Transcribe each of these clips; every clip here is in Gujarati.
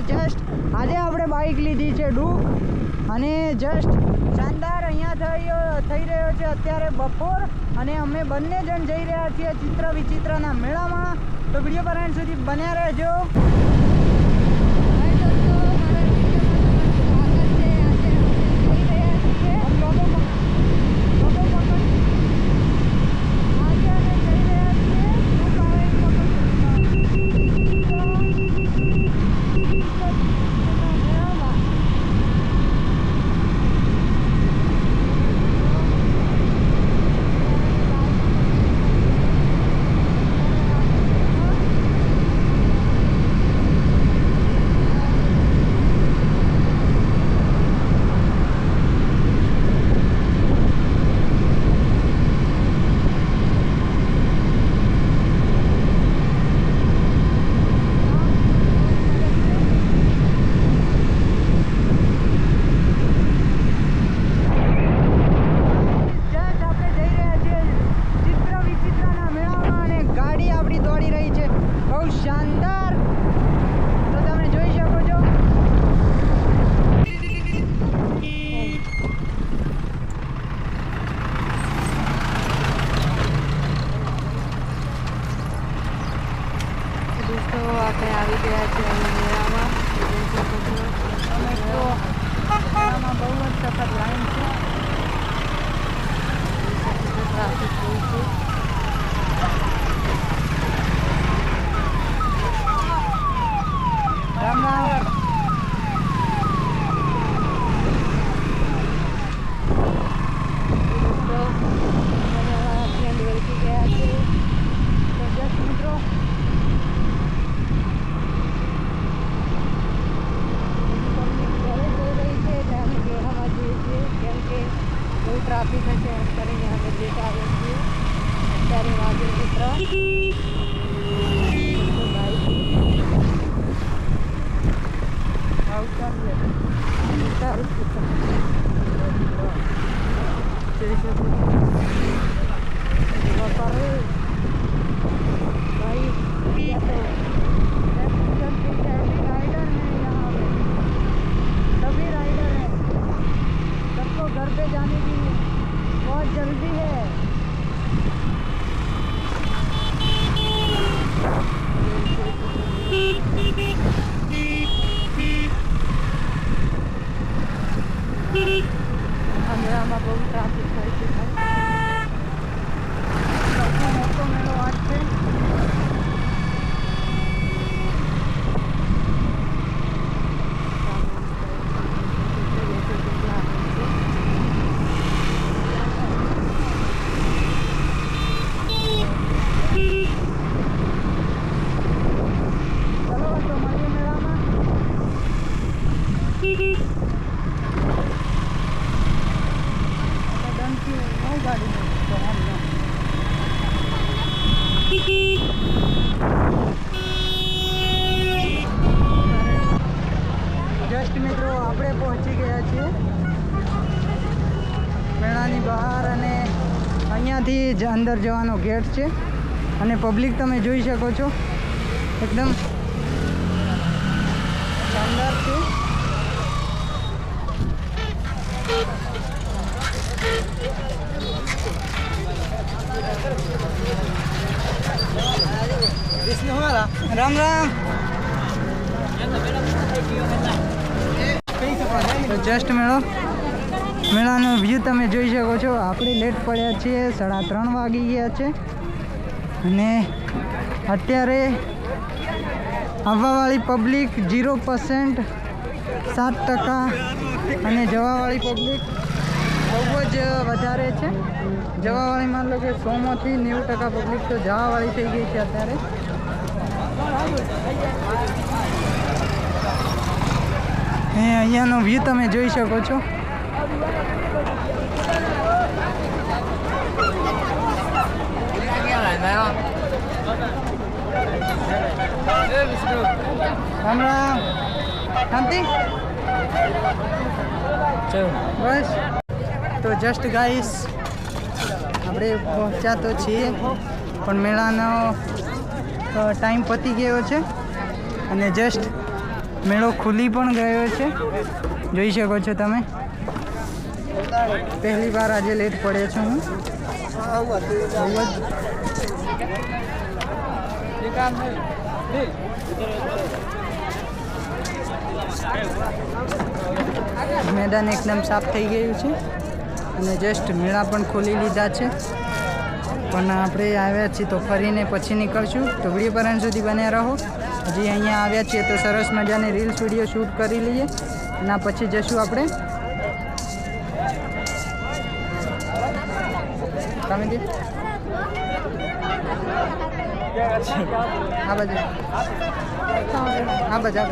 જસ્ટ આજે આપણે બાઇક લીધી છે ડૂક અને જસ્ટ શાનદાર અહીંયા થઈ રહ્યો છે અત્યારે બપોર અને અમે બંને જણ જઈ રહ્યા છીએ ચિત્ર વિચિત્રના મેળામાં. તો વિડીયો પર એન્ડ સુધી બન્યા રહેજો. આપણે આવી ગયા છે મેળામાં. મેળામાં બહુ જ સખત લાઈન છે. ટ્રાફિક બહુ છે. રામ રામ. ફ્રેન્ડ વળગી ગયા છે. તો જસ્ટ મિત્રો ટ્રાફિક હશે એમ કરીને અમે જતા આવ્યા છીએ. અત્યારે વાગે મિત્ર घर पे जाने की बहुत जल्दी है. મેળામાં બહુ ટ્રાફિક થાય છે. સૌથી મોટો મેળો આજ છે. જસ્ટ મિત્રો આપણે પહોંચી ગયા છીએ મેળાની બહાર અને અહીંયાથી જ અંદર જવાનો ગેટ છે અને પબ્લિક તમે જોઈ શકો છો એકદમ શાનદાર છે. રામ રામ. તો જસ્ટ મેળાનો વ્યૂ તમે જોઈ શકો છો. આપણે લેટ પડ્યા છીએ. 3:30 વાગી ગયા છે અને અત્યારે આવવાવાળી પબ્લિક 0%, 7% અને જવાવાળી પબ્લિક બહુ જ વધારે છે. જવાવાળી માન લો કે 100માંથી 90% પબ્લિક તો જવાવાળી થઈ ગઈ છે અત્યારે. અહીંયાનો વ્યૂ તમે જોઈ શકો છો. રામ રામ. શાંતિ બસ. તો જસ્ટ ગાઈસ આપણે પહોંચ્યા તો છીએ પણ મેળાનો ટાઈમ પતી ગયો છે અને જસ્ટ મેળો ખુલી પણ ગયો છે, જોઈ શકો છો તમે. પહેલી વાર આજે લેટ પડે છું હું. મેદાન એકદમ સાફ થઈ ગયું છે અને જસ્ટ મેળા પણ ખોલી લીધા છે. પણ આપણે આવ્યા છીએ તો ફરીને પછી નીકળશું, તો વિડીયો પર અંત સુધી બન્યા રહો. હજી અહીંયા આવ્યા છીએ તો સરસ મજાની રીલ્સ વિડીયો શૂટ કરી લઈએ, એના પછી જશું આપણે તમે દે આ બાજુ આ બાજુ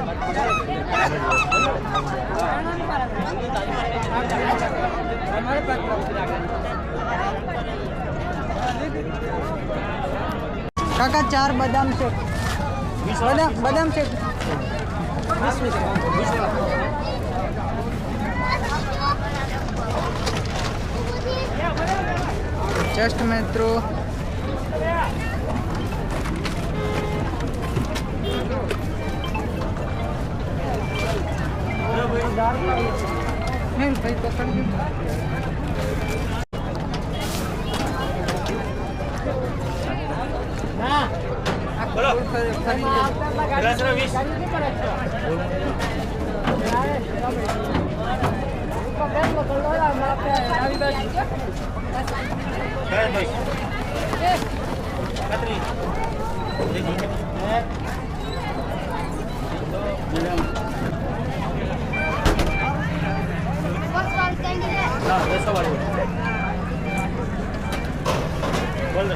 કાકા 4 બદામ શેક. બદામ શેક જસ્ટ મિત્રો ભાઈ પકડ બોલો